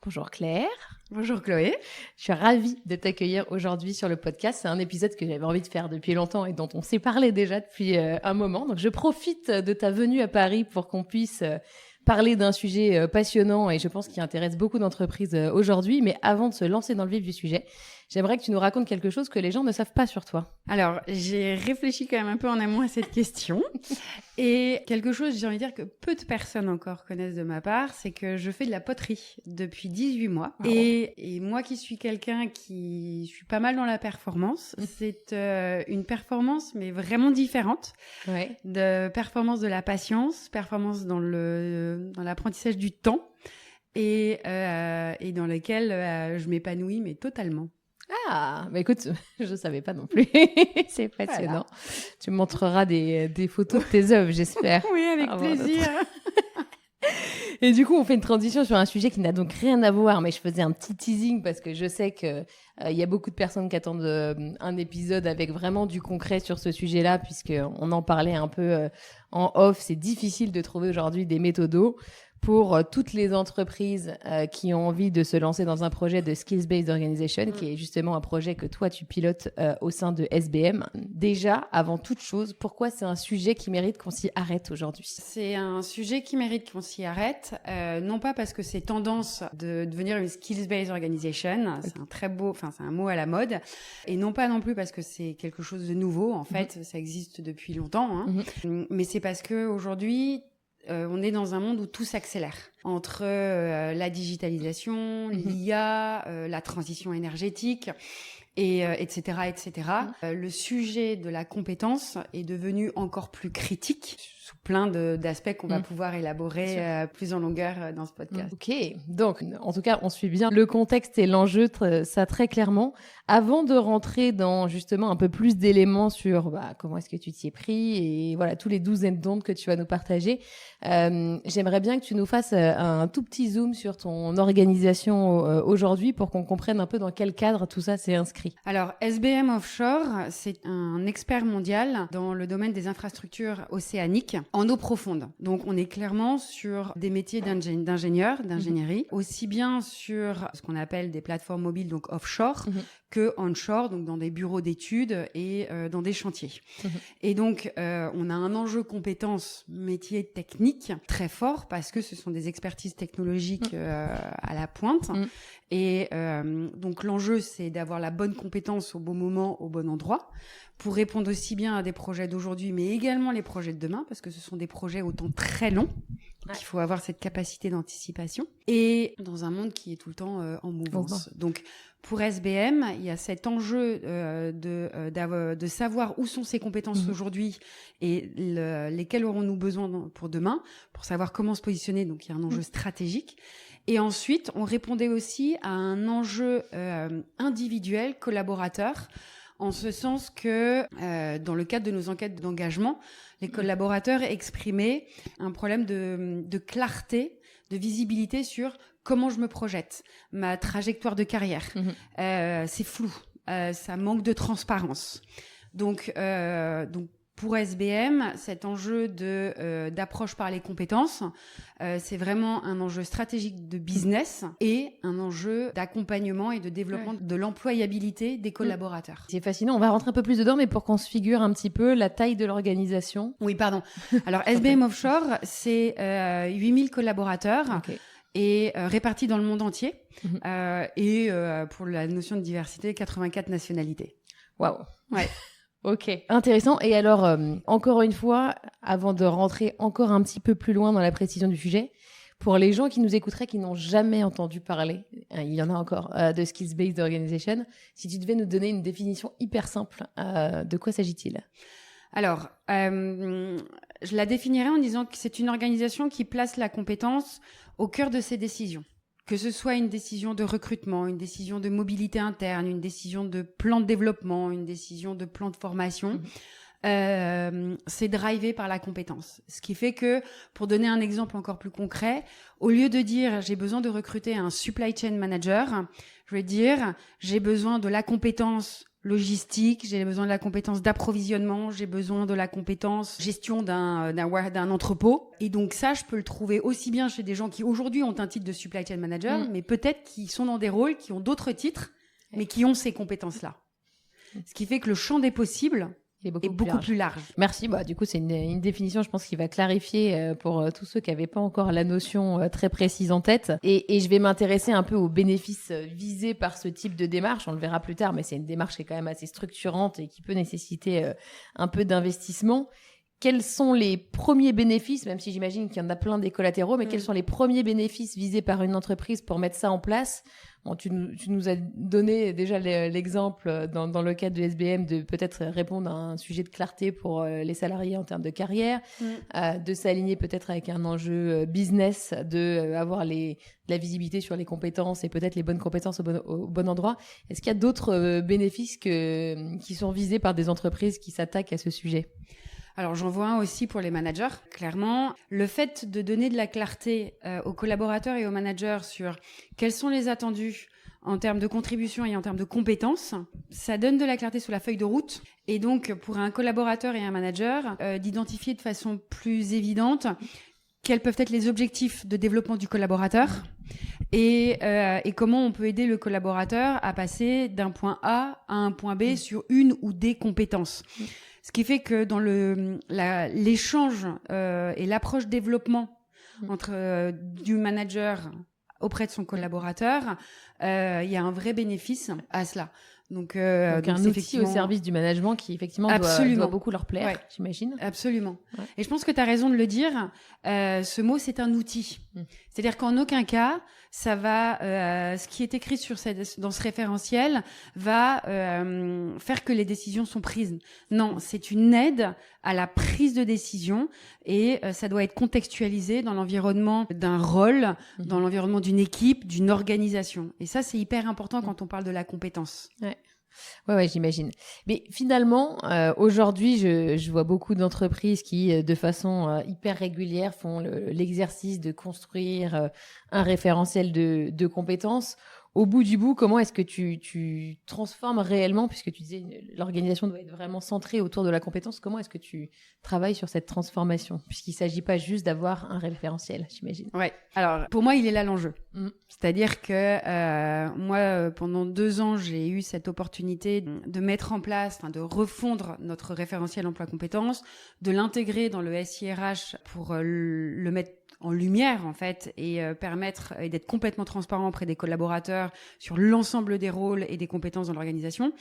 Bonjour Claire. Bonjour Chloé. Je suis ravie de t'accueillir aujourd'hui sur le podcast. C'est un épisode que j'avais envie de faire depuis longtemps et dont on s'est parlé déjà depuis un moment. Donc je profite de ta venue à Paris pour qu'on puisse parler d'un sujet passionnant et je pense qui intéresse beaucoup d'entreprises aujourd'hui. Mais avant de se lancer dans le vif du sujet, j'aimerais que tu nous racontes quelque chose que les gens ne savent pas sur toi. Alors, j'ai réfléchi quand même un peu en amont à cette question. Et quelque chose, j'ai envie de dire, que peu de personnes encore connaissent de ma part, c'est que je fais de la poterie depuis 18 mois. Oh. Et moi qui suis quelqu'un qui suis pas mal dans la performance, c'est une performance, mais vraiment différente. Ouais. De performance de la patience, performance dans l'apprentissage du temps et dans lequel je m'épanouis, mais totalement. Ah, bah écoute, je savais pas non plus. C'est passionnant. Voilà. Tu me montreras des photos de tes œuvres, j'espère. Oui, avec plaisir. Et du coup, on fait une transition sur un sujet qui n'a donc rien à voir, mais je faisais un petit teasing parce que je sais que y a beaucoup de personnes qui attendent un épisode avec vraiment du concret sur ce sujet-là, puisqu'on en parlait un peu en off. C'est difficile de trouver aujourd'hui des méthodos pour toutes les entreprises qui ont envie de se lancer dans un projet de Skills-Based Organization, qui est justement un projet que toi, tu pilotes au sein de SBM. Déjà, avant toute chose, pourquoi c'est un sujet qui mérite qu'on s'y arrête aujourd'hui ? C'est un sujet qui mérite qu'on s'y arrête, non pas parce que c'est tendance de devenir une Skills-Based Organization, c'est c'est un mot à la mode, et non pas non plus parce que c'est quelque chose de nouveau, en fait, ça existe depuis longtemps, mais c'est parce que aujourd'hui, on est dans un monde où tout s'accélère. Entre la digitalisation, l'IA, la transition énergétique, etc., etc. Le sujet de la compétence est devenu encore plus critique sous plein d'aspects qu'on va pouvoir élaborer plus en longueur dans ce podcast. Ok, donc en tout cas, on suit bien le contexte et l'enjeu, ça très clairement. Avant de rentrer dans justement un peu plus d'éléments sur comment est-ce que tu t'y es pris et voilà tous les douzaines d'ondes que tu vas nous partager, j'aimerais bien que tu nous fasses un tout petit zoom sur ton organisation aujourd'hui pour qu'on comprenne un peu dans quel cadre tout ça s'est inscrit. Alors, SBM Offshore, c'est un expert mondial dans le domaine des infrastructures océaniques en eau profonde. Donc, on est clairement sur des métiers d'ingénierie, aussi bien sur ce qu'on appelle des plateformes mobiles, donc offshore, que onshore, donc dans des bureaux d'études et dans des chantiers. Et donc, on a un enjeu compétences métiers techniques très fort parce que ce sont des expertises technologiques à la pointe. Et donc, l'enjeu, c'est d'avoir la bonne compétence au bon moment, au bon endroit, pour répondre aussi bien à des projets d'aujourd'hui, mais également les projets de demain, parce que ce sont des projets au temps très long. Donc, il faut avoir cette capacité d'anticipation. Et dans un monde qui est tout le temps en mouvance. Donc, pour SBM, il y a cet enjeu de savoir où sont ses compétences aujourd'hui et lesquelles aurons-nous besoin pour demain, pour savoir comment se positionner. Donc, il y a un enjeu stratégique. Et ensuite, on répondait aussi à un enjeu individuel, collaborateur, en ce sens que dans le cadre de nos enquêtes d'engagement, les collaborateurs exprimaient un problème de clarté, de visibilité sur comment je me projette, ma trajectoire de carrière. C'est flou, ça manque de transparence. Donc pour SBM, cet enjeu d'approche par les compétences, c'est vraiment un enjeu stratégique de business et un enjeu d'accompagnement et de développement de l'employabilité des collaborateurs. C'est fascinant. On va rentrer un peu plus dedans, mais pour qu'on se figure un petit peu la taille de l'organisation. Oui, pardon. Alors, SBM Offshore, c'est 8000 collaborateurs. Okay. Et répartis dans le monde entier. Et pour la notion de diversité, 84 nationalités. Waouh. Ouais. Ok, intéressant. Et alors, encore une fois, avant de rentrer encore un petit peu plus loin dans la précision du sujet, pour les gens qui nous écouteraient, qui n'ont jamais entendu parler, il y en a encore, de Skills-Based Organization, si tu devais nous donner une définition hyper simple, de quoi s'agit-il ? Alors, je la définirais en disant que c'est une organisation qui place la compétence au cœur de ses décisions. Que ce soit une décision de recrutement, une décision de mobilité interne, une décision de plan de développement, une décision de plan de formation, c'est drivé par la compétence. Ce qui fait que, pour donner un exemple encore plus concret, au lieu de dire j'ai besoin de recruter un supply chain manager, je vais dire j'ai besoin de la compétence logistique, j'ai besoin de la compétence d'approvisionnement, j'ai besoin de la compétence gestion d'un entrepôt. Et donc ça, je peux le trouver aussi bien chez des gens qui aujourd'hui ont un titre de supply chain manager, mais peut-être qui sont dans des rôles qui ont d'autres titres, mais qui ont ces compétences-là. Ce qui fait que le champ des possibles est beaucoup plus large. Merci. Du coup, c'est une définition, je pense, qui va clarifier pour tous ceux qui n'avaient pas encore la notion très précise en tête. Et je vais m'intéresser un peu aux bénéfices visés par ce type de démarche. On le verra plus tard, mais c'est une démarche qui est quand même assez structurante et qui peut nécessiter un peu d'investissement. Quels sont les premiers bénéfices, même si j'imagine qu'il y en a plein des collatéraux, mais quels sont les premiers bénéfices visés par une entreprise pour mettre ça en place ? Bon, tu nous as donné déjà l'exemple dans le cadre de SBM de peut-être répondre à un sujet de clarté pour les salariés en termes de carrière, de s'aligner peut-être avec un enjeu business, avoir de la visibilité sur les compétences et peut-être les bonnes compétences au bon endroit. Est-ce qu'il y a d'autres bénéfices qui sont visés par des entreprises qui s'attaquent à ce sujet ? Alors, j'en vois un aussi pour les managers. Clairement, le fait de donner de la clarté aux collaborateurs et aux managers sur quels sont les attendus en termes de contribution et en termes de compétences, ça donne de la clarté sur la feuille de route. Et donc, pour un collaborateur et un manager, d'identifier de façon plus évidente quels peuvent être les objectifs de développement du collaborateur et comment on peut aider le collaborateur à passer d'un point A à un point B sur une ou des compétences. Ce qui fait que dans l'échange et l'approche développement entre du manager auprès de son collaborateur, il y a un vrai bénéfice à cela. Donc un outil au service du management qui effectivement doit beaucoup leur plaire, j'imagine. Absolument. Ouais. Et je pense que tu as raison de le dire. Ce mot, c'est un outil. C'est-à-dire qu'en aucun cas, ça va, ce qui est écrit dans ce référentiel va faire que les décisions sont prises. Non, c'est une aide à la prise de décision et ça doit être contextualisé dans l'environnement d'un rôle, dans l'environnement d'une équipe, d'une organisation. Et ça, c'est hyper important quand on parle de la compétence. Ouais, j'imagine. Mais finalement, aujourd'hui, je vois beaucoup d'entreprises qui, de façon hyper régulière, font l'exercice de construire un référentiel de compétences. Au bout du bout, comment est-ce que tu transformes réellement, puisque tu disais l'organisation doit être vraiment centrée autour de la compétence, comment est-ce que tu travailles sur cette transformation, puisqu'il ne s'agit pas juste d'avoir un référentiel, j'imagine. Ouais. Alors, pour moi, il est là l'enjeu. C'est-à-dire que moi, pendant 2 ans, j'ai eu cette opportunité de mettre en place, de refondre notre référentiel emploi-compétences, de l'intégrer dans le SIRH pour le mettre en lumière, en fait, et permettre d'être complètement transparent auprès des collaborateurs sur l'ensemble des rôles et des compétences dans l'organisation.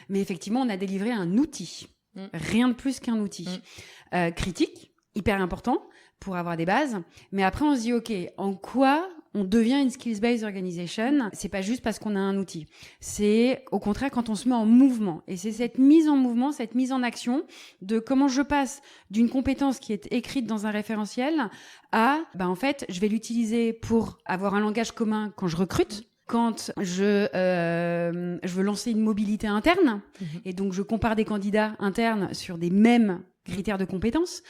Mais effectivement, on a délivré un outil. Rien de plus qu'un outil. Critique, hyper important pour avoir des bases. Mais après, on se dit, OK, en quoi on devient une skills-based organization? C'est pas juste parce qu'on a un outil. C'est au contraire quand on se met en mouvement. Et c'est cette mise en mouvement, cette mise en action de comment je passe d'une compétence qui est écrite dans un référentiel à, en fait, je vais l'utiliser pour avoir un langage commun quand je recrute. Quand je veux lancer une mobilité interne, et donc je compare des candidats internes sur des mêmes critères de compétences.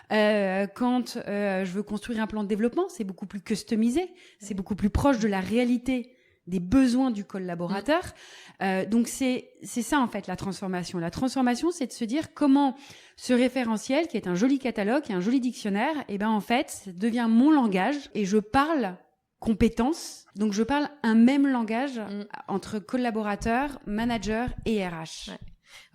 Quand je veux construire un plan de développement, c'est beaucoup plus customisé, c'est beaucoup plus proche de la réalité des besoins du collaborateur. Donc c'est ça en fait la transformation. La transformation, c'est de se dire comment ce référentiel, qui est un joli catalogue, qui est un joli dictionnaire, en fait, ça devient mon langage et je parle compétences. Donc, je parle un même langage entre collaborateurs, managers et RH.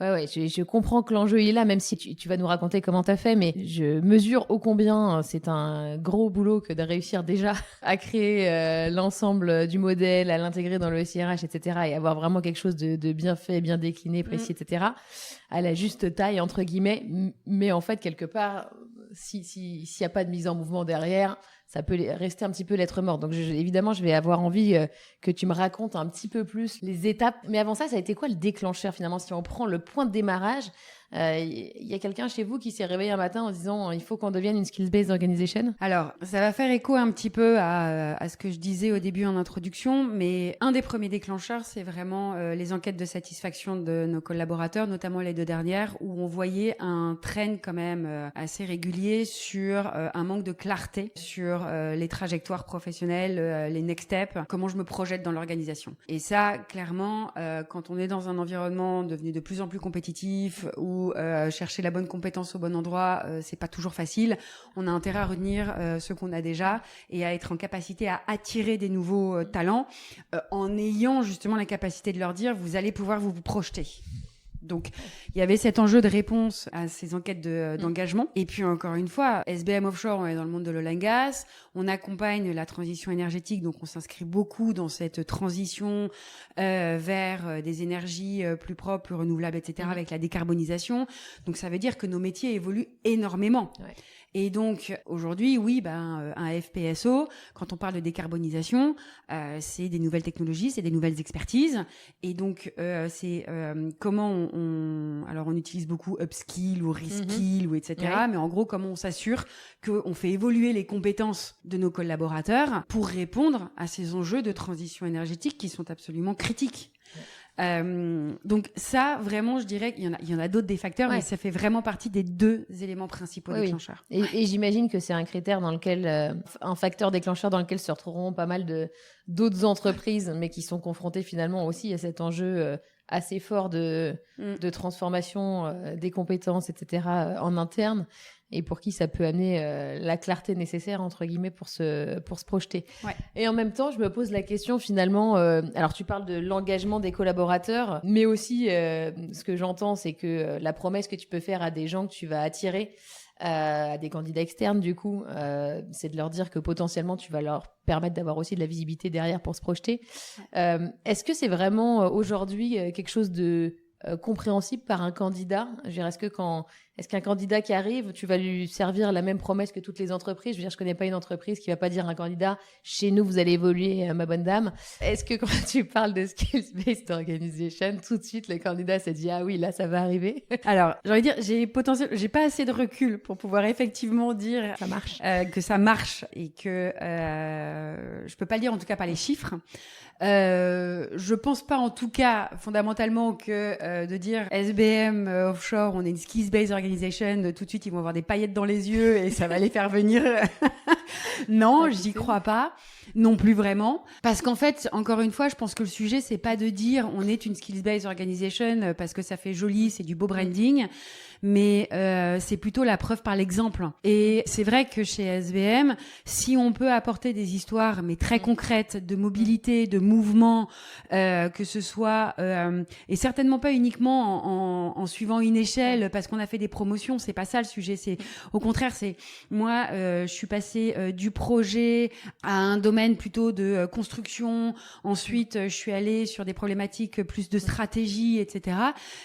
Ouais, je comprends que l'enjeu est là, même si tu vas nous raconter comment t'as fait, mais je mesure ô combien c'est un gros boulot que de réussir déjà à créer l'ensemble du modèle, à l'intégrer dans le SIRH, etc., et avoir vraiment quelque chose de bien fait, bien décliné, précis, etc., à la juste taille, entre guillemets. Mais en fait, quelque part, s'il y a pas de mise en mouvement derrière, ça peut rester un petit peu lettre morte. Donc, évidemment, je vais avoir envie que tu me racontes un petit peu plus les étapes. Mais avant ça a été quoi le déclencheur, finalement? Si on prend le point de démarrage, y a quelqu'un chez vous qui s'est réveillé un matin en disant il faut qu'on devienne une skills-based organization? Alors, ça va faire écho un petit peu à ce que je disais au début en introduction, mais un des premiers déclencheurs, c'est vraiment les enquêtes de satisfaction de nos collaborateurs, notamment les 2 dernières, où on voyait un trend quand même assez régulier sur un manque de clarté sur sur les trajectoires professionnelles, les next steps, comment je me projette dans l'organisation. Et ça, clairement, quand on est dans un environnement devenu de plus en plus compétitif ou chercher la bonne compétence au bon endroit, c'est pas toujours facile. On a intérêt à retenir ce qu'on a déjà et à être en capacité à attirer des nouveaux talents en ayant justement la capacité de leur dire vous allez pouvoir vous projeter. Donc, il y avait cet enjeu de réponse à ces enquêtes d'engagement. Et puis, encore une fois, SBM Offshore, on est dans le monde de l'oil and gas. On accompagne la transition énergétique. Donc, on s'inscrit beaucoup dans cette transition vers des énergies plus propres, plus renouvelables, etc., avec la décarbonisation. Donc, ça veut dire que nos métiers évoluent énormément. Ouais. Et donc, aujourd'hui, oui, un FPSO, quand on parle de décarbonisation, c'est des nouvelles technologies, c'est des nouvelles expertises. Et donc, c'est comment alors on utilise beaucoup upskill ou reskill ou etc. Ouais. Mais en gros, comment on s'assure qu'on fait évoluer les compétences de nos collaborateurs pour répondre à ces enjeux de transition énergétique qui sont absolument critiques. Ouais. Donc ça, vraiment, je dirais qu'il y en a d'autres des facteurs, mais ça fait vraiment partie des 2 éléments principaux déclencheurs. Oui. Et j'imagine que c'est un critère dans lequel, un facteur déclencheur dans lequel se retrouveront pas mal d'autres entreprises, mais qui sont confrontées finalement aussi à cet enjeu assez fort de transformation des compétences, etc., en interne. Et pour qui ça peut amener la clarté nécessaire, entre guillemets, pour se projeter. Ouais. Et en même temps, je me pose la question, finalement, alors tu parles de l'engagement des collaborateurs, mais aussi, ce que j'entends, c'est que la promesse que tu peux faire à des gens que tu vas attirer, à des candidats externes, du coup, c'est de leur dire que potentiellement, tu vas leur permettre d'avoir aussi de la visibilité derrière pour se projeter. Est-ce que c'est vraiment, aujourd'hui, quelque chose de compréhensible par un candidat? Je veux dire, est-ce qu'un candidat qui arrive, tu vas lui servir la même promesse que toutes les entreprises? Je veux dire, je connais pas une entreprise qui va pas dire à un candidat, chez nous, vous allez évoluer, ma bonne dame. Est-ce que quand tu parles de skills-based organization, tout de suite, le candidat se dit, ah oui, là, ça va arriver? Alors, j'ai envie de dire, j'ai pas assez de recul pour pouvoir effectivement dire ça marche. Que ça marche et que je peux pas le dire, en tout cas pas les chiffres. Je pense pas, en tout cas, fondamentalement, que de dire SBM Offshore, on est une skills-based organization, tout de suite, ils vont avoir des paillettes dans les yeux et ça va les faire venir. Non, j'y crois pas. Non plus vraiment. Parce qu'en fait, encore une fois, je pense que le sujet, c'est pas de dire on est une skills-based organization parce que ça fait joli, c'est du beau branding. Mais c'est plutôt la preuve par l'exemple. Et c'est vrai que chez SBM, si on peut apporter des histoires, mais très concrètes, de mobilité, de mouvement, que ce soit, et certainement pas uniquement en suivant une échelle, parce qu'on a fait des promotions, c'est pas ça le sujet. C'est au contraire, c'est moi, je suis passée du projet à un domaine plutôt de construction. Ensuite, je suis allée sur des problématiques plus de stratégie, etc.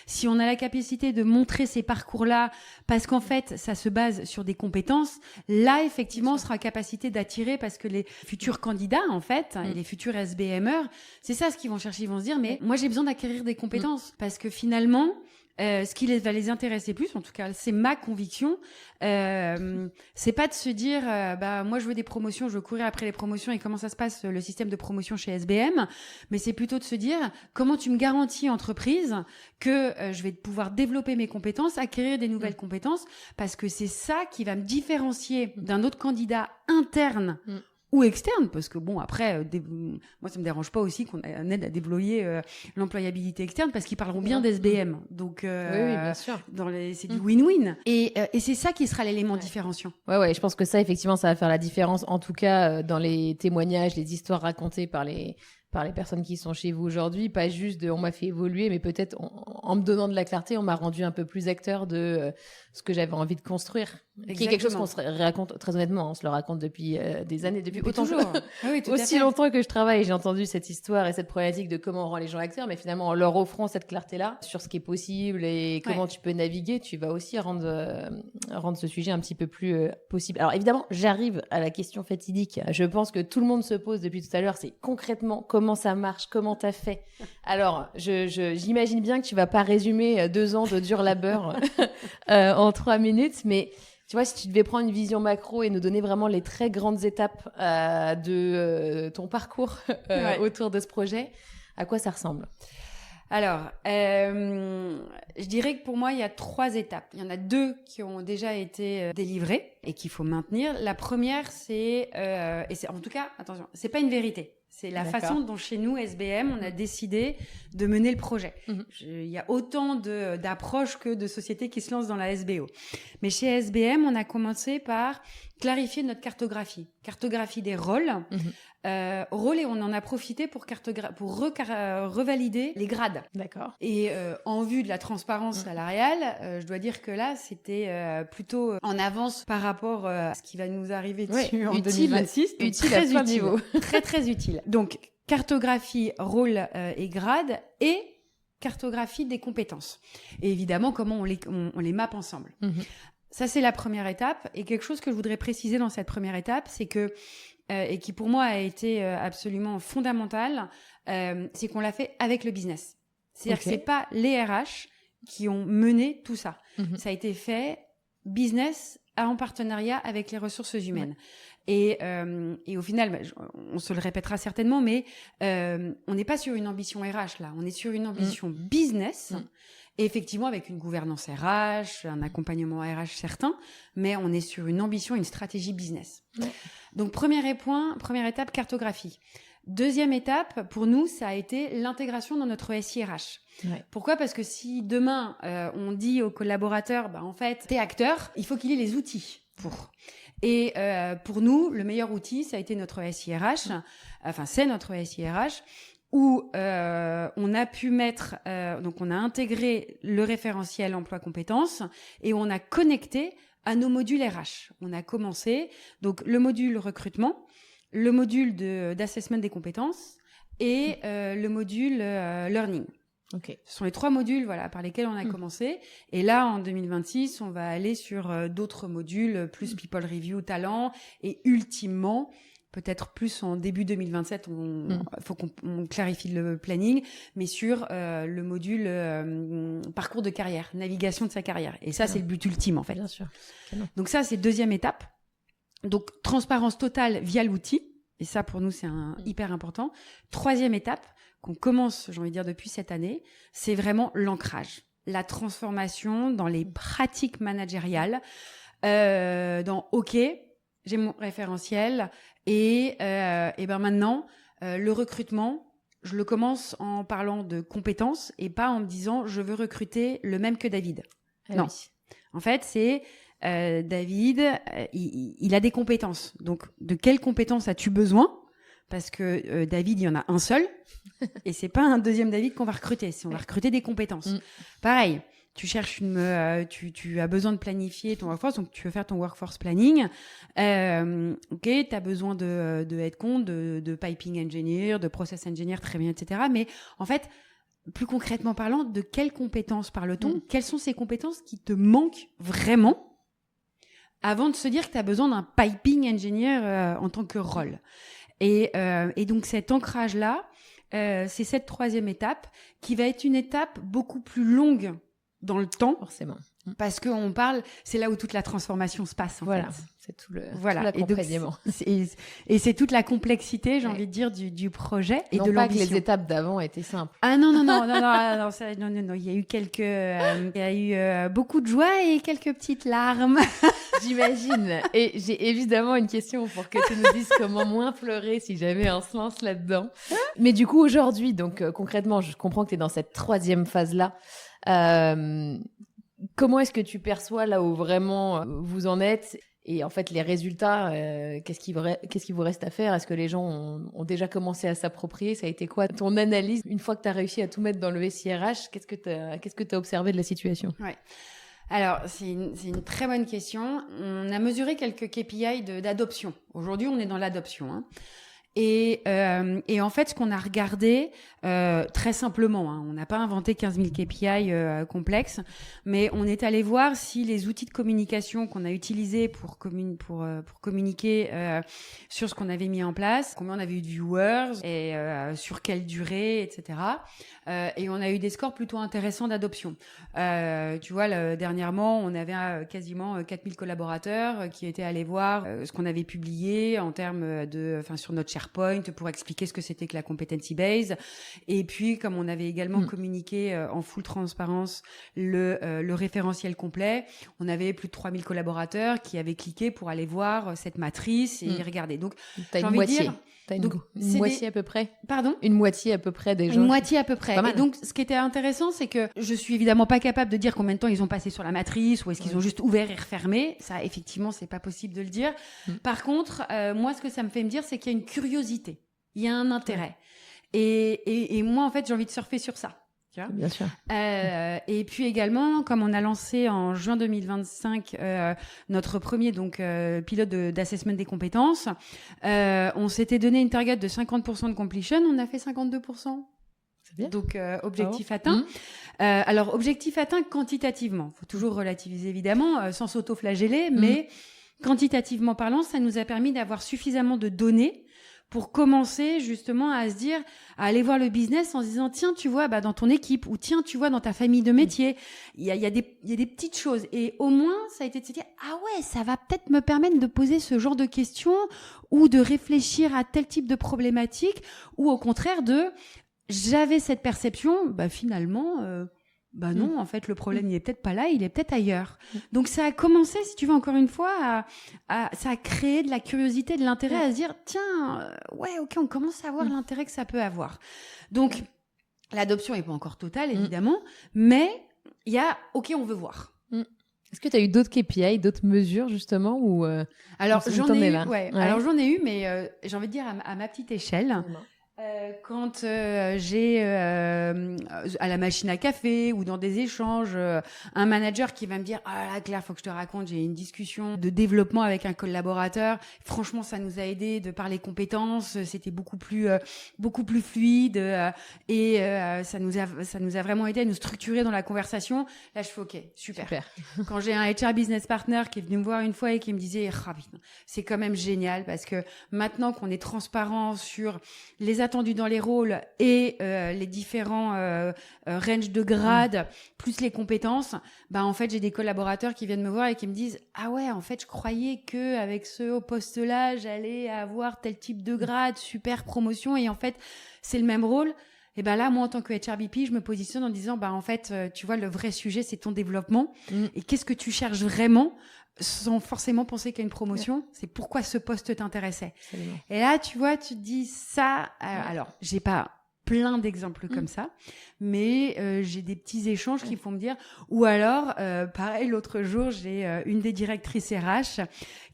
Si on a la capacité de montrer ces parcours-là, parce qu'en fait, ça se base sur des compétences, là, effectivement, on sera en capacité d'attirer, parce que les futurs candidats, en fait, et les futurs SBMers, c'est ça ce qu'ils vont chercher. Ils vont se dire, mais moi, j'ai besoin d'acquérir des compétences, parce que finalement, ce qui va les intéresser plus, en tout cas, c'est ma conviction, c'est pas de se dire, moi, je veux des promotions, je veux courir après les promotions et comment ça se passe, le système de promotion chez SBM, mais c'est plutôt de se dire, comment tu me garantis, entreprise, que je vais pouvoir développer mes compétences, acquérir des nouvelles compétences, parce que c'est ça qui va me différencier d'un autre candidat interne ou externe, parce que bon, après, moi, ça me dérange pas aussi qu'on aide à déployer l'employabilité externe, parce qu'ils parleront bien d'SBM. Donc, oui, bien sûr. C'est du win-win. Et c'est ça qui sera l'élément différenciant. Ouais, je pense que ça, effectivement, ça va faire la différence, en tout cas, dans les témoignages, les histoires racontées par les personnes qui sont chez vous aujourd'hui, pas juste de on m'a fait évoluer, mais peut-être en me donnant de la clarté, on m'a rendu un peu plus acteur de ce que j'avais envie de construire. Exactement. Qui est quelque chose qu'on se raconte, très honnêtement, on se le raconte depuis des années, depuis autant aussi longtemps que je travaille. J'ai entendu cette histoire et cette problématique de comment on rend les gens acteurs, mais finalement, en leur offrant cette clarté-là sur ce qui est possible et comment tu peux naviguer, tu vas aussi rendre ce sujet un petit peu plus possible. Alors évidemment, j'arrive à la question fatidique. Je pense que tout le monde se pose depuis tout à l'heure, c'est concrètement comment ça marche, comment t'as fait. Alors, j'imagine bien que tu vas pas résumer 2 ans de dur labeur en 3 minutes, mais tu vois, si tu devais prendre une vision macro et nous donner vraiment les très grandes étapes de ton parcours autour de ce projet, à quoi ça ressemble ? Alors, je dirais que pour moi, il y a 3 étapes. Il y en a 2 qui ont déjà été délivrées et qu'il faut maintenir. La première, c'est, et c'est en tout cas, attention, c'est pas une vérité. C'est la façon dont chez nous, SBM, on a décidé de mener le projet. Il y a autant d'approches que de sociétés qui se lancent dans la SBO. Mais chez SBM, on a commencé par clarifier notre cartographie des rôles, rôles, et on en a profité pour revalider les grades. D'accord. Et en vue de la transparence salariale, je dois dire que là, c'était plutôt en avance par rapport à ce qui va nous arriver dessus en 2026. Donc Utile très à plein utile, niveau. très très utile. Donc cartographie, rôle et grade, et cartographie des compétences. Et évidemment, comment on les mappe ensemble. Ça, c'est la première étape. Et quelque chose que je voudrais préciser dans cette première étape, c'est que, et qui pour moi a été absolument fondamental, c'est qu'on l'a fait avec le business. C'est-à-dire que c'est pas les RH qui ont mené tout ça. Ça a été fait business en partenariat avec les ressources humaines. Et au final, on se le répétera certainement, mais on n'est pas sur une ambition RH là, on est sur une ambition business. Et effectivement, avec une gouvernance RH, un accompagnement RH certain, mais on est sur une ambition, une stratégie business. Donc, première étape, cartographie. Deuxième étape, pour nous, ça a été l'intégration dans notre SIRH. Pourquoi ? Parce que si demain, on dit aux collaborateurs, en fait, t'es acteur, il faut qu'il ait les outils pour. Et pour nous, le meilleur outil, ça a été notre SIRH. Enfin, c'est notre SIRH. Où on a pu mettre, donc on a intégré le référentiel emploi-compétences et on a connecté à nos modules RH. On a commencé donc le module recrutement, le module d'assessment des compétences et le module learning. Ce sont les 3 modules par lesquels on a commencé. Et là, en 2026, on va aller sur d'autres modules, plus people review, talent, et ultimement, peut-être plus en début 2027, faut qu'on clarifie le planning, mais sur le module parcours de carrière, navigation de sa carrière. Et ça, c'est le but ultime, en fait. Bien sûr. Donc ça, c'est deuxième étape. Donc, transparence totale via l'outil. Et ça, pour nous, c'est hyper important. Troisième étape, qu'on commence, j'ai envie de dire, depuis cette année, c'est vraiment l'ancrage. La transformation dans les pratiques managériales, dans OK, j'ai mon référentiel, et maintenant, le recrutement, je le commence en parlant de compétences et pas en me disant je veux recruter le même que David. Non. En fait, c'est David, il a des compétences. Donc, de quelles compétences as-tu besoin ? Parce que David, il y en a un seul, et c'est pas un deuxième David qu'on va recruter. On va recruter des compétences. Pareil. Tu cherches tu as besoin de planifier ton workforce, donc tu veux faire ton workforce planning. Ok, tu as besoin de headcount, de piping engineer, de process engineer, très bien, etc. Mais en fait, plus concrètement parlant, de quelles compétences parle-t-on ? Quelles sont ces compétences qui te manquent vraiment avant de se dire que tu as besoin d'un piping engineer en tant que rôle. Et donc cet ancrage-là, c'est cette troisième étape qui va être une étape beaucoup plus longue dans le temps, forcément, parce que on parle, c'est là où toute la transformation se passe. En fait. C'est tout l'accompagnement. Et c'est toute la complexité, j'ai envie de dire, du projet et non de pas l'ambition. que les étapes d'avant étaient simples. Ah non, il y a eu il y a eu beaucoup de joie et quelques petites larmes. J'imagine. Et j'ai évidemment une question pour que tu nous dises comment moins pleurer si jamais on se lance là-dedans. Mais du coup, aujourd'hui, donc concrètement, je comprends que tu es dans cette troisième phase-là. Comment est-ce que tu perçois là où vraiment vous en êtes et en fait les résultats, qu'est-ce qu'il vous reste à faire ? Est-ce que les gens ont déjà commencé à s'approprier ? Ça a été quoi ton analyse une fois que tu as réussi à tout mettre dans le SIRH ? Qu'est-ce que tu as observé de la situation ? Alors, c'est une très bonne question. On a mesuré quelques KPI d'adoption. Aujourd'hui, on est dans l'adoption. Et en fait, ce qu'on a regardé, très simplement, on n'a pas inventé 15 000 KPI complexes, mais on est allé voir si les outils de communication qu'on a utilisés pour communiquer sur ce qu'on avait mis en place, combien on avait eu de viewers et sur quelle durée, etc. Et on a eu des scores plutôt intéressants d'adoption. Tu vois, dernièrement, on avait quasiment 4000 collaborateurs qui étaient allés voir ce qu'on avait publié en termes sur notre SharePoint, SharePoint pour expliquer ce que c'était que la competency base. Et puis, comme on avait également communiqué en full transparence le référentiel complet, on avait plus de 3000 collaborateurs qui avaient cliqué pour aller voir cette matrice et y regarder. Donc, t'as j'ai une envie moitié. de dire... T'as Donc, une moitié à peu près. Pardon ? Une moitié à peu près des gens. Une moitié à peu près. Pas mal. Et donc, ce qui était intéressant, c'est que je suis évidemment pas capable de dire combien de temps ils ont passé sur la matrice ou est-ce qu'ils ont juste ouvert et refermé. Ça, effectivement, c'est pas possible de le dire. Par contre, moi, ce que ça me fait me dire, c'est qu'il y a une curiosité. Il y a un intérêt. Et moi, en fait, j'ai envie de surfer sur ça. Tu vois ? Bien sûr. Et puis également, comme on a lancé en juin 2025 notre premier pilote d'assessment des compétences, on s'était donné une target de 50% de completion, on a fait 52%. C'est bien. Donc objectif atteint. Alors objectif atteint quantitativement. Faut toujours relativiser évidemment, sans s'auto-flageller, mais quantitativement parlant, ça nous a permis d'avoir suffisamment de données pour commencer justement à se dire, à aller voir le business en se disant, tiens, tu vois, dans ton équipe, ou tiens, tu vois, dans ta famille de métier, il y a des petites choses. Et au moins, ça a été de se dire, ah ouais, ça va peut-être me permettre de poser ce genre de questions ou de réfléchir à tel type de problématique, ou au contraire j'avais cette perception, finalement, non, en fait, le problème, il est peut-être pas là, il est peut-être ailleurs. Donc, ça a commencé, si tu veux, encore une fois, ça a créé de la curiosité, de l'intérêt à se dire, tiens, ok, on commence à voir l'intérêt que ça peut avoir. Donc, l'adoption est pas encore totale, évidemment, mais il y a, ok, on veut voir. Est-ce que tu as eu d'autres KPI, d'autres mesures, justement, ou Alors, j'en ai eu, Alors, j'en ai eu, mais j'ai envie de dire à ma petite échelle. Quand j'ai à la machine à café ou dans des échanges un manager qui va me dire « Ah là, Claire, faut que je te raconte, j'ai une discussion de développement avec un collaborateur. Franchement, ça nous a aidé de parler compétences. C'était beaucoup plus fluide et ça nous a vraiment aidé à nous structurer dans la conversation. » Là, je fais « Ok, super. » Quand j'ai un HR business partner qui est venu me voir une fois et qui me disait « Ah, putain, c'est quand même génial parce que maintenant qu'on est transparent sur les attendus dans les rôles et les différents ranges de grades plus les compétences, en fait j'ai des collaborateurs qui viennent me voir et qui me disent ah ouais, en fait je croyais que avec ce poste-là j'allais avoir tel type de grade, super promotion, et en fait c'est le même rôle. Et là, moi, en tant que HRBP, je me positionne en disant, en fait, tu vois, le vrai sujet, c'est ton développement. Et qu'est-ce que tu cherches vraiment, sans forcément penser qu'il y a une promotion? C'est pourquoi ce poste t'intéressait. Absolument. Et là, tu vois, tu te dis ça. Alors, j'ai pas plein d'exemples comme ça, mais j'ai des petits échanges qui font me dire. Ou alors, pareil, l'autre jour, j'ai une des directrices RH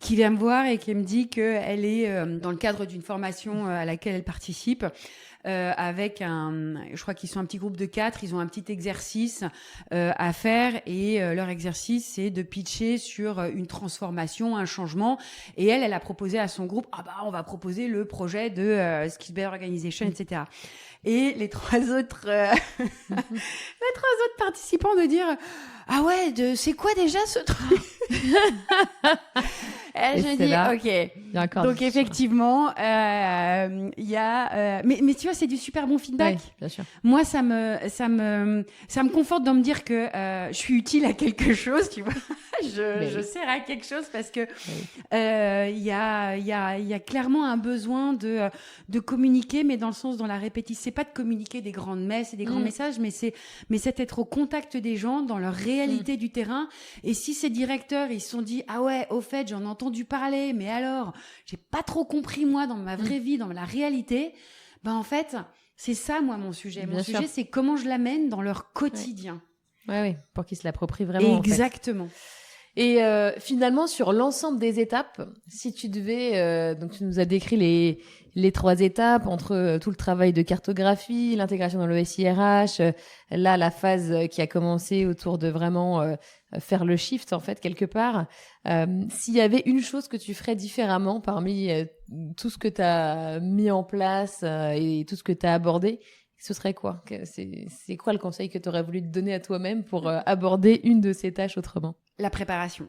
qui vient me voir et qui me dit qu'elle est dans le cadre d'une formation à laquelle elle participe. Avec je crois qu'ils sont un petit groupe de 4, ils ont un petit exercice à faire, et leur exercice c'est de pitcher sur une transformation, un changement, et elle a proposé à son groupe on va proposer le projet de Skills Better Organization, etc. Et les trois autres participants de dire ah ouais, c'est quoi déjà ce truc? Et je dis ok. Donc effectivement, il y a, mais tu vois, c'est du super bon feedback. Oui, bien sûr. Moi, ça me conforte dans me dire que je suis utile à quelque chose, tu vois. Je sers à quelque chose parce que il y a clairement un besoin de communiquer, mais dans le sens, dans la répétition. C'est pas de communiquer des grandes messes et des grands messages, mais c'est d'être au contact des gens dans leur réalité du terrain. Et si ces directeurs, ils se sont dit ah ouais, au fait, j'en ai entendu parler, mais alors j'ai pas trop compris moi dans ma vraie vie, dans la réalité, en fait c'est ça moi mon sujet. Mon sujet c'est comment je l'amène dans leur quotidien. Oui, pour qu'ils se l'approprient vraiment. Exactement. En fait. Et finalement, sur l'ensemble des étapes, si tu devais... donc, tu nous as décrit les 3 étapes entre tout le travail de cartographie, l'intégration dans le SIRH, là, la phase qui a commencé autour de vraiment faire le shift, en fait, quelque part. S'il y avait une chose que tu ferais différemment parmi tout ce que tu as mis en place et tout ce que tu as abordé, ce serait quoi? C'est quoi le conseil que tu aurais voulu te donner à toi-même pour aborder une de ces tâches autrement? La préparation.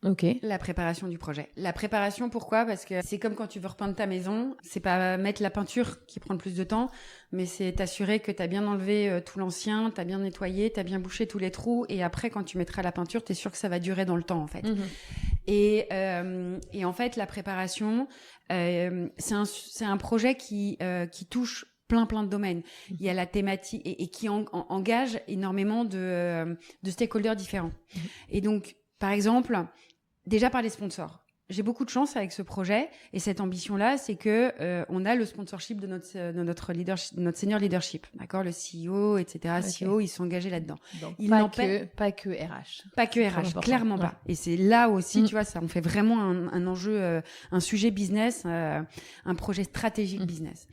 Ok. La préparation du projet. La préparation, pourquoi ? Parce que c'est comme quand tu veux repeindre ta maison. C'est pas mettre la peinture qui prend le plus de temps, mais c'est t'assurer que t'as bien enlevé tout l'ancien, t'as bien nettoyé, t'as bien bouché tous les trous, et après, quand tu mettras la peinture, t'es sûr que ça va durer dans le temps, en fait. Et en fait, la préparation, c'est un projet qui touche plein de domaines. Il y a la thématique et qui engage énormément de stakeholders différents. Et donc, par exemple, déjà par les sponsors. J'ai beaucoup de chance avec ce projet et cette ambition-là, c'est que on a le sponsorship de notre leadership, de notre senior leadership, d'accord, le CEO, etc. Okay. CEO, ils sont engagés là-dedans. Donc, pas que RH. Pas que RH, clairement pas. Et c'est là aussi, tu vois, ça, on fait vraiment un enjeu, un sujet business, un projet stratégique business.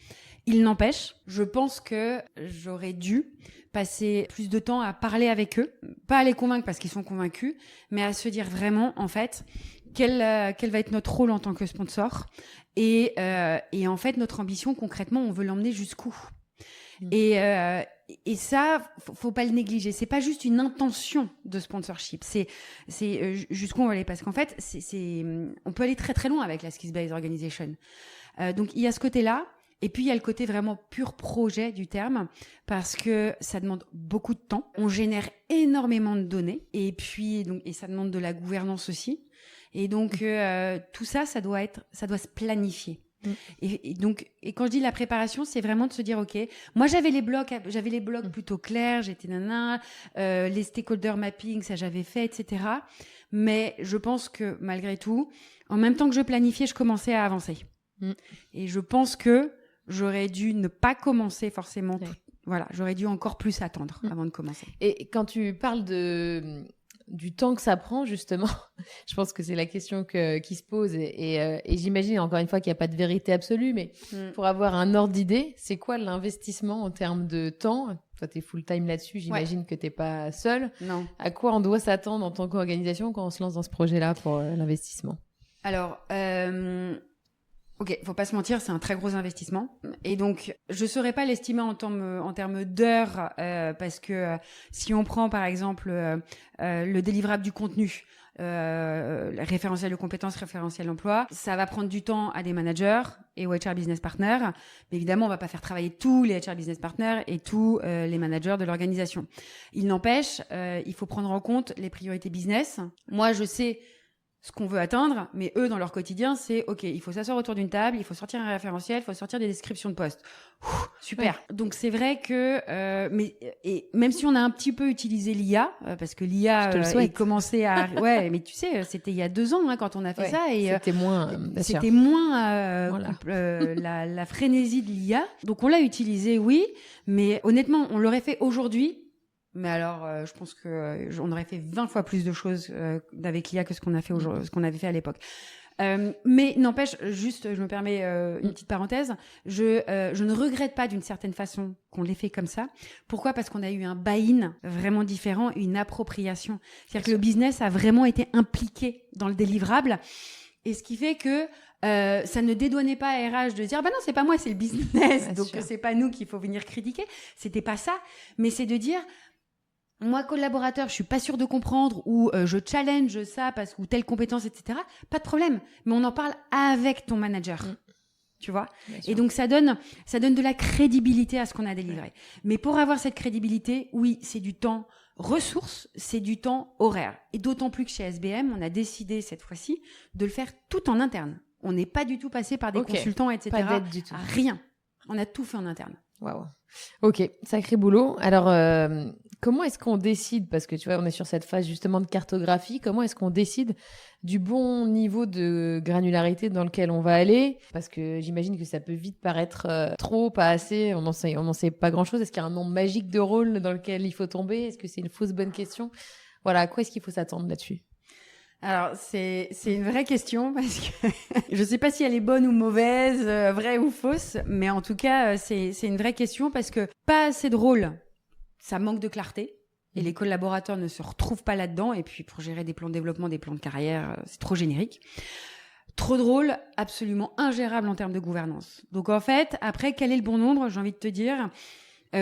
Il n'empêche, je pense que j'aurais dû passer plus de temps à parler avec eux, pas à les convaincre parce qu'ils sont convaincus, mais à se dire vraiment, en fait, quel va être notre rôle en tant que sponsor et en fait, notre ambition, concrètement, on veut l'emmener jusqu'où. Et ça, faut pas le négliger. C'est pas juste une intention de sponsorship. C'est jusqu'où on va aller, parce qu'en fait, on peut aller très très loin avec la Skills-Based Organization. Donc il y a ce côté-là. Et puis, il y a le côté vraiment pur projet du terme, parce que ça demande beaucoup de temps. On génère énormément de données. Et puis, et ça demande de la gouvernance aussi. Et donc, tout ça, ça doit se planifier. Et quand je dis la préparation, c'est vraiment de se dire, OK, moi, j'avais les blocs plutôt clairs, j'étais les stakeholder mapping, ça j'avais fait, etc. Mais je pense que, malgré tout, en même temps que je planifiais, je commençais à avancer. Et je pense que j'aurais dû ne pas commencer forcément. Voilà, j'aurais dû encore plus attendre avant de commencer. Et quand tu parles du temps que ça prend, justement, je pense que c'est la question qui se pose. Et j'imagine, encore une fois, qu'il n'y a pas de vérité absolue, mais pour avoir un ordre d'idée, c'est quoi l'investissement en termes de temps ? Toi, tu es full-time là-dessus, j'imagine que tu n'es pas seule. Non. À quoi on doit s'attendre en tant qu'organisation quand on se lance dans ce projet-là pour l'investissement ? Alors, OK, faut pas se mentir, c'est un très gros investissement. Et donc, je saurais pas l'estimer en termes d'heures, parce que si on prend par exemple le délivrable du contenu, référentiel de compétences, référentiel d'emploi, ça va prendre du temps à des managers et aux HR business partners. Mais évidemment, on va pas faire travailler tous les HR business partners et tous les managers de l'organisation. Il n'empêche, il faut prendre en compte les priorités business. Moi, je sais ce qu'on veut atteindre, mais eux, dans leur quotidien, c'est OK, il faut s'asseoir autour d'une table, il faut sortir un référentiel, il faut sortir des descriptions de postes. Super. Ouais. Donc, c'est vrai que, et même si on a un petit peu utilisé l'IA, parce que l'IA est commencé à, ouais, mais tu sais, c'était il y a 2 ans, quand on a fait ça, et c'était moins, la frénésie de l'IA. Donc, on l'a utilisé, oui, mais honnêtement, on l'aurait fait aujourd'hui. Mais alors, je pense que on aurait fait 20 fois plus de choses avec l'IA que ce qu'on a fait aujourd'hui, ce qu'on avait fait à l'époque. Mais n'empêche, juste, je me permets une petite parenthèse. Je ne regrette pas d'une certaine façon qu'on l'ait fait comme ça. Pourquoi ? Parce qu'on a eu un buy-in vraiment différent, une appropriation. C'est-à-dire que le business a vraiment été impliqué dans le délivrable. Et ce qui fait que ça ne dédouanait pas à RH de dire bah non, c'est pas moi, c'est le business. Donc c'est pas nous qu'il faut venir critiquer. C'était pas ça. Mais c'est de dire moi, collaborateur, je suis pas sûre de comprendre ou je challenge ça parce que telle compétence, etc. Pas de problème. Mais on en parle avec ton manager. Tu vois ? Et donc, ça donne de la crédibilité à ce qu'on a délivré. Mais pour avoir cette crédibilité, oui, c'est du temps ressources, c'est du temps horaire. Et d'autant plus que chez SBM, on a décidé cette fois-ci de le faire tout en interne. On n'est pas du tout passé par des consultants, etc. Pas d'aide du tout. Rien. On a tout fait en interne. Waouh. Ok, sacré boulot. Alors, comment est-ce qu'on décide, parce que tu vois, on est sur cette phase justement de cartographie, comment est-ce qu'on décide du bon niveau de granularité dans lequel on va aller ? Parce que j'imagine que ça peut vite paraître trop, pas assez, on n'en sait pas grand-chose. Est-ce qu'il y a un nombre magique de rôles dans lequel il faut tomber ? Est-ce que c'est une fausse bonne question ? Voilà, à quoi est-ce qu'il faut s'attendre là-dessus ? Alors, c'est une vraie question parce que je sais pas si elle est bonne ou mauvaise, vraie ou fausse, mais en tout cas, c'est une vraie question parce que pas assez de rôles, ça manque de clarté et les collaborateurs ne se retrouvent pas là-dedans. Et puis, pour gérer des plans de développement, des plans de carrière, c'est trop générique. Trop de rôles, absolument ingérable en termes de gouvernance. Donc, en fait, après, quel est le bon nombre ? J'ai envie de te dire,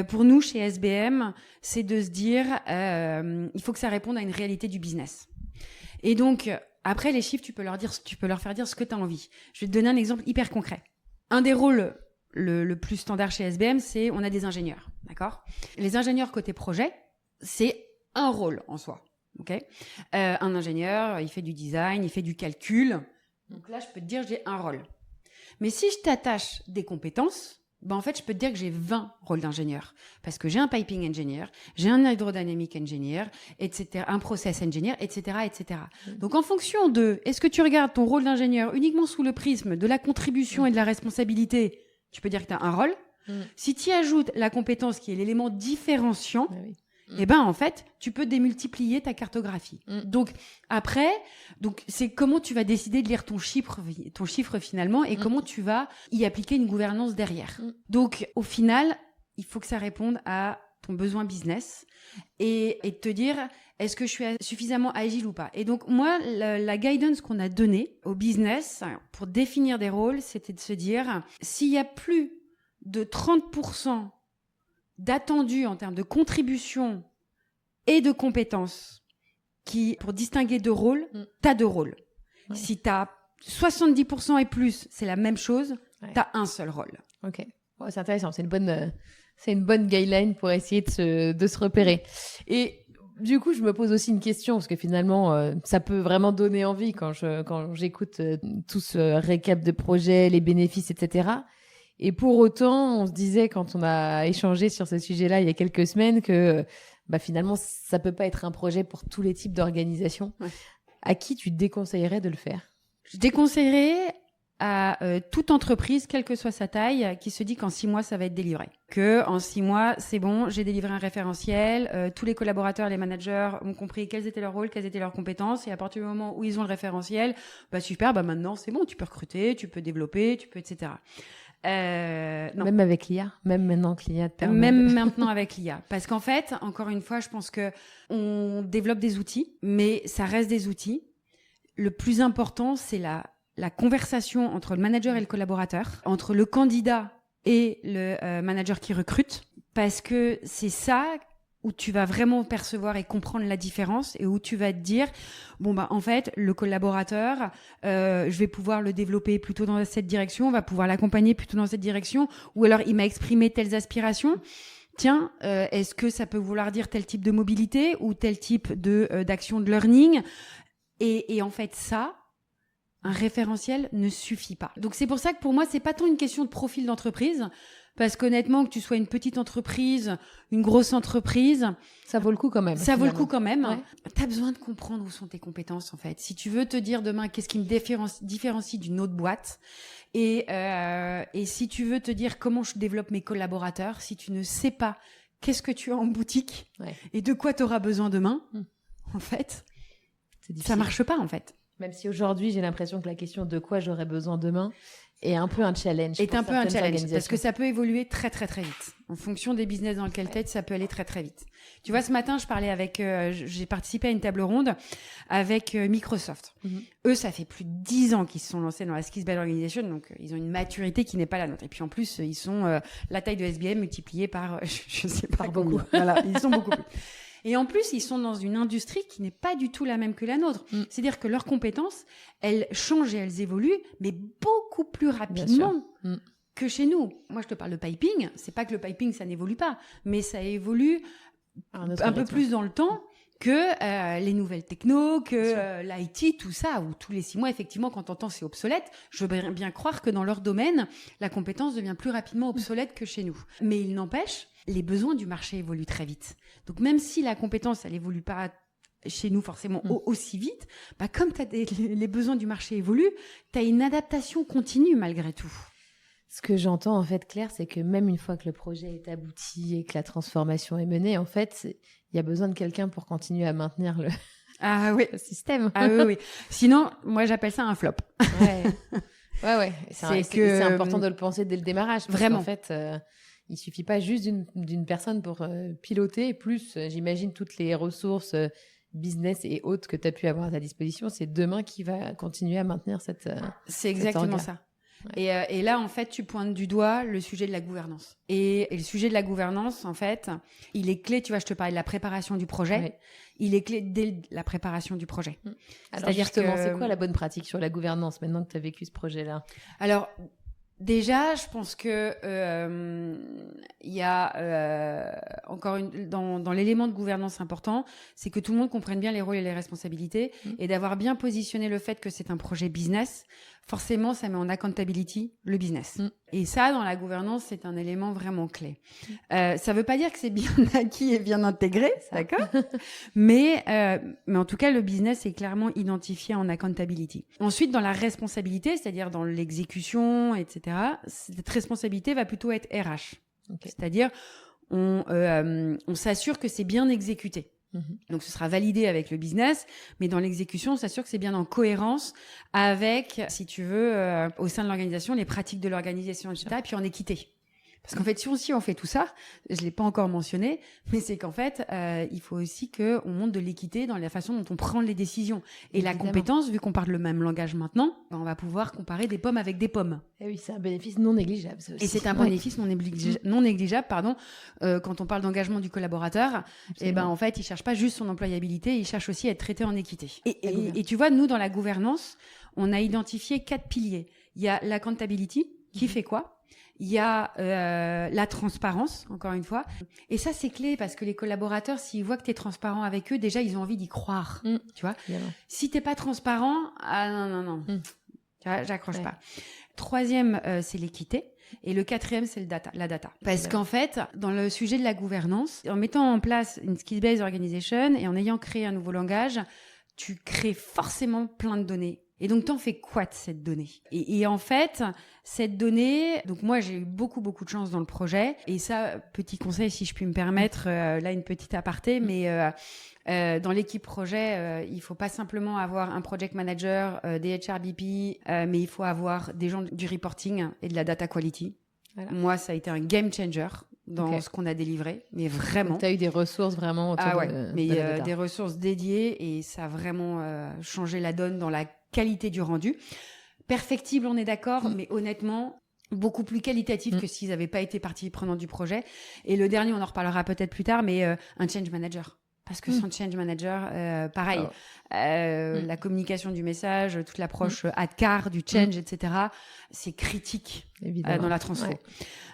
pour nous, chez SBM, c'est de se dire, il faut que ça réponde à une réalité du business. Et donc, Après, les chiffres, tu peux leur faire dire ce que tu as envie. Je vais te donner un exemple hyper concret. Un des rôles le plus standard chez SBM, c'est on a des ingénieurs, d'accord ? Les ingénieurs côté projet, c'est un rôle en soi, ok ? Un ingénieur, il fait du design, il fait du calcul. Donc là, je peux te dire, j'ai un rôle. Mais si je t'attache des compétences, en fait, je peux te dire que j'ai 20 rôles d'ingénieur. Parce que j'ai un piping engineer, j'ai un hydrodynamic engineer, etc., un process engineer, etc., etc. Donc, en fonction de, est-ce que tu regardes ton rôle d'ingénieur uniquement sous le prisme de la contribution et de la responsabilité, tu peux dire que tu as un rôle. Si tu y ajoutes la compétence qui est l'élément différenciant, en fait, tu peux démultiplier ta cartographie. Donc, après, c'est comment tu vas décider de lire ton chiffre finalement et comment tu vas y appliquer une gouvernance derrière. Donc, au final, il faut que ça réponde à ton besoin business et te dire, est-ce que je suis suffisamment agile ou pas ? Et donc, moi, la guidance qu'on a donnée au business pour définir des rôles, c'était de se dire, s'il y a plus de 30% d'attendu en termes de contribution et de compétences pour distinguer deux rôles, t'as deux rôles. Ouais. Si t'as 70% et plus, c'est la même chose, t'as un seul rôle. Ok. Ouais, c'est intéressant. C'est une bonne guideline pour essayer de se repérer. Et du coup, je me pose aussi une question, parce que finalement, ça peut vraiment donner envie quand j'écoute tout ce récap de projets, les bénéfices, etc. Et pour autant, on se disait quand on a échangé sur ce sujet-là il y a quelques semaines que finalement, ça peut pas être un projet pour tous les types d'organisations. Ouais. À qui tu déconseillerais de le faire ? Je déconseillerais à toute entreprise, quelle que soit sa taille, qui se dit qu'en 6 mois, ça va être délivré. Que en 6 mois, c'est bon, j'ai délivré un référentiel, tous les collaborateurs, les managers ont compris quels étaient leurs rôles, quelles étaient leurs compétences, et à partir du moment où ils ont le référentiel, super, maintenant, c'est bon, tu peux recruter, tu peux développer, etc. Non. Même avec l'IA, même maintenant que l'IA te permet. Même maintenant avec l'IA. Parce qu'en fait, encore une fois, je pense que on développe des outils, mais ça reste des outils. Le plus important, c'est la conversation entre le manager et le collaborateur, entre le candidat et le manager qui recrute, parce que c'est ça où tu vas vraiment percevoir et comprendre la différence et où tu vas te dire, en fait, le collaborateur, je vais pouvoir le développer plutôt dans cette direction, on va pouvoir l'accompagner plutôt dans cette direction, ou alors il m'a exprimé telles aspirations. Tiens, est-ce que ça peut vouloir dire tel type de mobilité ou tel type d'action de learning ? Et en fait, ça, un référentiel ne suffit pas. Donc c'est pour ça que pour moi, c'est pas tant une question de profil d'entreprise, parce qu'honnêtement, que tu sois une petite entreprise, une grosse entreprise, ça vaut le coup quand même. Ça vaut le coup quand même. Ouais. T'as besoin de comprendre où sont tes compétences en fait. Si tu veux te dire demain qu'est-ce qui me différencie d'une autre boîte, et si tu veux te dire comment je développe mes collaborateurs, si tu ne sais pas qu'est-ce que tu as en boutique et de quoi tu auras besoin demain, en fait, ça marche pas en fait. Même si aujourd'hui, j'ai l'impression que la question de quoi j'aurais besoin demain est un peu un challenge. Est un peu un challenge parce que ça peut évoluer très très très vite. En fonction des business dans lesquels t'es, ça peut aller très très vite. Tu vois, ce matin, je parlais j'ai participé à une table ronde avec Microsoft. Eux, ça fait plus de 10 ans qu'ils se sont lancés dans la Skills-Based Organization, donc ils ont une maturité qui n'est pas la nôtre. Et puis en plus, ils sont la taille de SBM multipliée par, je sais pas, beaucoup. Voilà, ils sont beaucoup plus. Et en plus, ils sont dans une industrie qui n'est pas du tout la même que la nôtre. C'est-à-dire que leurs compétences, elles changent et elles évoluent, mais beaucoup plus rapidement que chez nous. Moi, je te parle de piping. C'est pas que le piping, ça n'évolue pas, mais ça évolue un peu plus dans le temps que les nouvelles techno, que l'IT, tout ça, où tous les 6 mois, effectivement, quand t'entends c'est obsolète, je veux bien croire que dans leur domaine, la compétence devient plus rapidement obsolète que chez nous. Mais il n'empêche, les besoins du marché évoluent très vite. Donc même si la compétence, elle évolue pas chez nous forcément aussi vite, comme les besoins du marché évoluent, tu as une adaptation continue malgré tout. Ce que j'entends en fait, Claire, c'est que même une fois que le projet est abouti et que la transformation est menée, en fait, il y a besoin de quelqu'un pour continuer à maintenir le système. Ah oui. Sinon, moi j'appelle ça un flop. Ouais. C'est important de le penser dès le démarrage. Vraiment. En fait, il suffit pas juste d'une personne pour piloter, plus j'imagine toutes les ressources business et autres que tu as pu avoir à ta disposition, c'est demain qui va continuer à maintenir cette C'est exactement ça. Et là, en fait, tu pointes du doigt le sujet de la gouvernance. Et le sujet de la gouvernance, en fait, il est clé. Tu vois, je te parlais de la préparation du projet. Ouais. Il est clé dès la préparation du projet. Alors justement, c'est quoi la bonne pratique sur la gouvernance maintenant que tu as vécu ce projet-là? Alors, déjà, je pense que il y a encore dans l'élément de gouvernance important, c'est que tout le monde comprenne bien les rôles et les responsabilités et d'avoir bien positionné le fait que c'est un projet business. Forcément, ça met en accountability le business. Et ça, dans la gouvernance, c'est un élément vraiment clé. Ça veut pas dire que c'est bien acquis et bien intégré, d'accord? mais en tout cas, le business est clairement identifié en accountability. Ensuite, dans la responsabilité, c'est-à-dire dans l'exécution, etc., cette responsabilité va plutôt être RH. Okay. C'est-à-dire, on s'assure que c'est bien exécuté. Donc, ce sera validé avec le business, mais dans l'exécution, on s'assure que c'est bien en cohérence avec, si tu veux, au sein de l'organisation, les pratiques de l'organisation, etc., et puis en équité. Parce qu'en fait, si on fait tout ça, je l'ai pas encore mentionné, mais c'est qu'en fait, il faut aussi qu'on monte de l'équité dans la façon dont on prend les décisions. Et évidemment, la compétence, vu qu'on parle le même langage maintenant, on va pouvoir comparer des pommes avec des pommes. Et oui, c'est un bénéfice non négligeable, ça aussi. Et c'est un bénéfice non négligeable, quand on parle d'engagement du collaborateur. Et ben, en fait, il cherche pas juste son employabilité, il cherche aussi à être traité en équité. Et tu vois, nous, dans la gouvernance, on a identifié 4 piliers. Il y a l'accountability, qui fait quoi? Il y a la transparence, encore une fois. Et ça, c'est clé parce que les collaborateurs, s'ils voient que tu es transparent avec eux, déjà, ils ont envie d'y croire. Tu vois, si t'es pas transparent, non. Tu vois, j'accroche pas. Troisième, c'est l'équité. Et le quatrième, c'est la data. Parce qu'en fait, dans le sujet de la gouvernance, en mettant en place une skill-based organization et en ayant créé un nouveau langage, tu crées forcément plein de données. Et donc, t'en fais quoi de cette donnée? Et en fait, cette donnée, donc moi, j'ai eu beaucoup de chance dans le projet. Et ça, petit conseil, si je puis me permettre, là, une petite aparté, mais dans l'équipe projet, il faut pas simplement avoir un project manager, des HRBP, mais il faut avoir des gens du reporting et de la data quality. Voilà. Moi, ça a été un game changer dans ce qu'on a délivré, mais vraiment. Tu as eu des ressources vraiment autour de des ressources dédiées et ça a vraiment changé la donne dans la qualité du rendu. Perfectible, on est d'accord, mais honnêtement, beaucoup plus qualitatif que s'ils n'avaient pas été partie prenante du projet. Et le dernier, on en reparlera peut-être plus tard, mais un change manager. Parce que sans change manager, pareil, la communication du message, toute l'approche ADCAR, du change, etc., c'est critique dans la transfo. Ouais.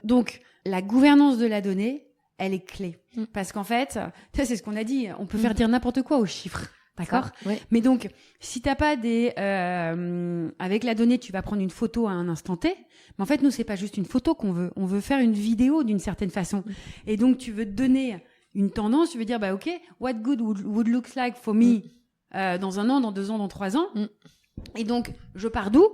Donc, la gouvernance de la donnée, elle est clé. Parce qu'en fait, ça, c'est ce qu'on a dit, on peut faire dire n'importe quoi aux chiffres. D'accord? Mais donc, si t'as pas avec la donnée, tu vas prendre une photo à un instant T. Mais en fait, nous, c'est pas juste une photo qu'on veut. On veut faire une vidéo d'une certaine façon. Et donc, tu veux te donner une tendance, tu veux dire, bah, OK, what good would looks like for me, dans 1 an, dans 2 ans, dans 3 ans. Et donc, je pars d'où?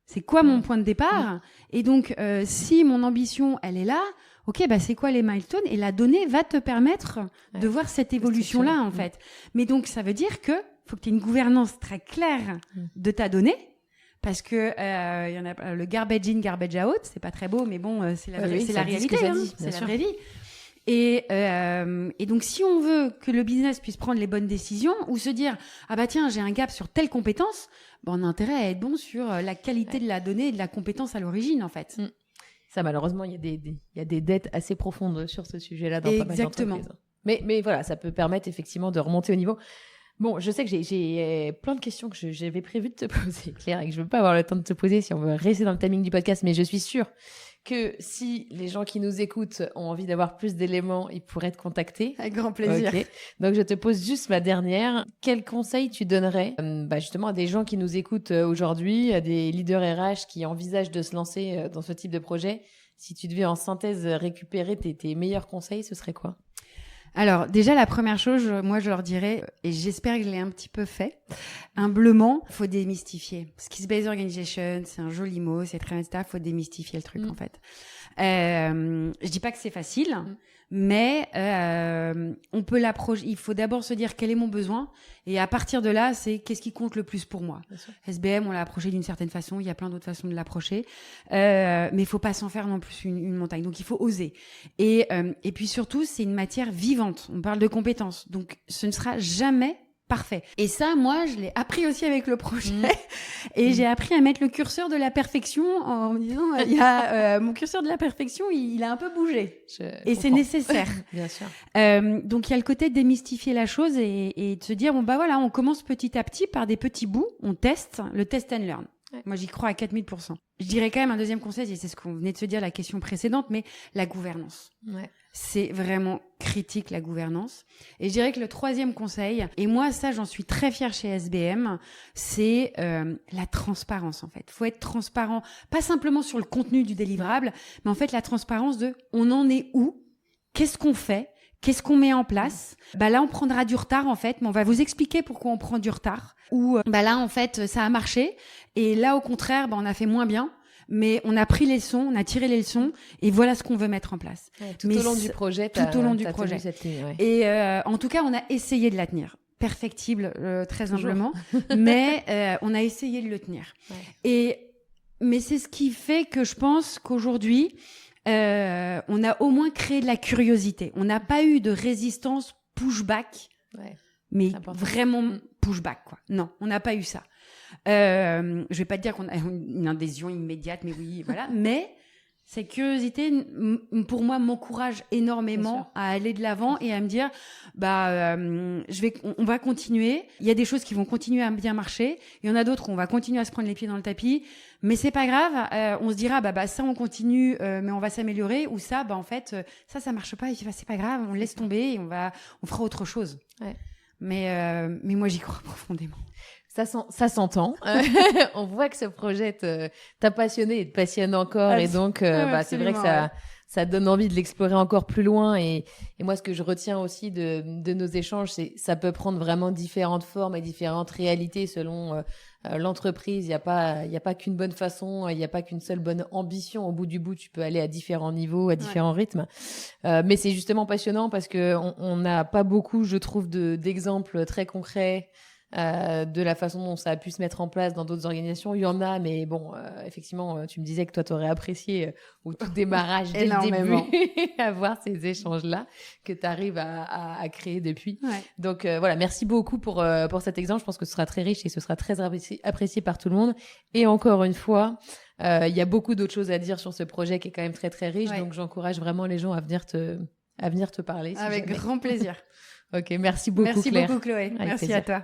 C'est quoi mon point de départ? Et donc, si mon ambition, elle est là, OK, bah, c'est quoi les milestones? Et la donnée va te permettre de voir cette évolution-là, en fait. Mais donc, ça veut dire que faut que tu aies une gouvernance très claire de ta donnée. Parce que, il y en a, le garbage in, garbage out, c'est pas très beau, mais bon, c'est la réalité, c'est la vraie vie. Et donc, si on veut que le business puisse prendre les bonnes décisions ou se dire, ah bah tiens, j'ai un gap sur telle compétence, bah, on a intérêt à être bon sur la qualité de la donnée et de la compétence à l'origine, en fait. Ça, malheureusement, il y a des dettes assez profondes sur ce sujet-là dans pas mal d'entreprises. Mais voilà, ça peut permettre effectivement de remonter au niveau. Bon, je sais que j'ai plein de questions que j'avais prévu de te poser, Claire, et que je ne veux pas avoir le temps de te poser si on veut rester dans le timing du podcast, mais je suis sûre que si les gens qui nous écoutent ont envie d'avoir plus d'éléments, ils pourraient te contacter. Avec grand plaisir. Okay. Donc, je te pose juste ma dernière. Quel conseil tu donnerais justement à des gens qui nous écoutent aujourd'hui, à des leaders RH qui envisagent de se lancer dans ce type de projet? Si tu devais en synthèse récupérer tes meilleurs conseils, ce serait quoi? Alors, déjà, la première chose, moi, je leur dirais, et j'espère que je l'ai un petit peu fait, humblement, faut démystifier. Skill-based organization, c'est un joli mot, c'est très etc. Faut démystifier le truc, en fait. Je dis pas que c'est facile, mais on peut l'approcher. Il faut d'abord se dire quel est mon besoin, et à partir de là, c'est qu'est-ce qui compte le plus pour moi. SBM, on l'a approché d'une certaine façon. Il y a plein d'autres façons de l'approcher, mais il faut pas s'en faire non plus une montagne. Donc il faut oser. Et puis surtout, c'est une matière vivante. On parle de compétences, donc ce ne sera jamais Parfait. Et ça, moi, je l'ai appris aussi avec le projet. Et j'ai appris à mettre le curseur de la perfection en me disant, mon curseur de la perfection, il a un peu bougé. Et c'est nécessaire. Bien sûr. Donc, il y a le côté de démystifier la chose et de se dire, bon, bah voilà, on commence petit à petit par des petits bouts. On teste, le test and learn. Ouais. Moi, j'y crois à 4000%. Je dirais quand même un deuxième conseil, et c'est ce qu'on venait de se dire, la question précédente, mais la gouvernance. Ouais. C'est vraiment critique, la gouvernance. Et je dirais que le troisième conseil, et moi, ça, j'en suis très fière chez SBM, c'est la transparence, en fait. Il faut être transparent, pas simplement sur le contenu du délivrable, mais en fait, la transparence de on en est où, qu'est-ce qu'on fait, qu'est-ce qu'on met en place. Bah là, on prendra du retard, en fait, mais on va vous expliquer pourquoi on prend du retard. Ou bah là, en fait, ça a marché. Et là, au contraire, bah, on a fait moins bien. Mais on a pris les leçons, on a tiré les leçons, et voilà ce qu'on veut mettre en place. Ouais, tout au long du projet. Cette ligne, ouais. Et en tout cas, on a essayé de la tenir. Perfectible, très humblement, mais on a essayé de le tenir. Ouais. Mais c'est ce qui fait que je pense qu'aujourd'hui, on a au moins créé de la curiosité. On n'a pas eu de résistance pushback, mais vraiment pushback, quoi. Non, on n'a pas eu ça. Je vais pas te dire qu'on a une adhésion immédiate, mais oui, voilà. Mais cette curiosité, pour moi, m'encourage énormément à aller de l'avant et à me dire, on va continuer. Il y a des choses qui vont continuer à bien marcher. Il y en a d'autres où on va continuer à se prendre les pieds dans le tapis. Mais c'est pas grave. On se dira, ça, on continue, mais on va s'améliorer. Ou ça, en fait, ça marche pas. Et c'est pas grave. On laisse tomber et on fera autre chose. Ouais. Mais moi, j'y crois profondément. Ça s'entend. On voit que ce projet t'a passionné et te passionne encore. Et donc, c'est vrai que ça donne envie de l'explorer encore plus loin. Et moi, ce que je retiens aussi de nos échanges, c'est ça peut prendre vraiment différentes formes et différentes réalités selon l'entreprise. Il n'y a pas qu'une bonne façon, il n'y a pas qu'une seule bonne ambition. Au bout du bout, tu peux aller à différents niveaux, à différents rythmes. Mais c'est justement passionnant parce qu'on n'a pas beaucoup, je trouve, d'exemples très concrets de la façon dont ça a pu se mettre en place dans d'autres organisations. Il y en a, mais bon, effectivement, tu me disais que toi, tu aurais apprécié au tout démarrage, dès le début, avoir ces échanges-là que tu arrives à créer depuis. Ouais. Donc voilà, merci beaucoup pour cet exemple. Je pense que ce sera très riche et ce sera très apprécié par tout le monde. Et encore une fois, il y a beaucoup d'autres choses à dire sur ce projet qui est quand même très, très riche. Ouais. Donc j'encourage vraiment les gens à venir te parler. Avec grand plaisir. Ok, merci beaucoup, Claire. Merci beaucoup, Chloé. Merci à toi.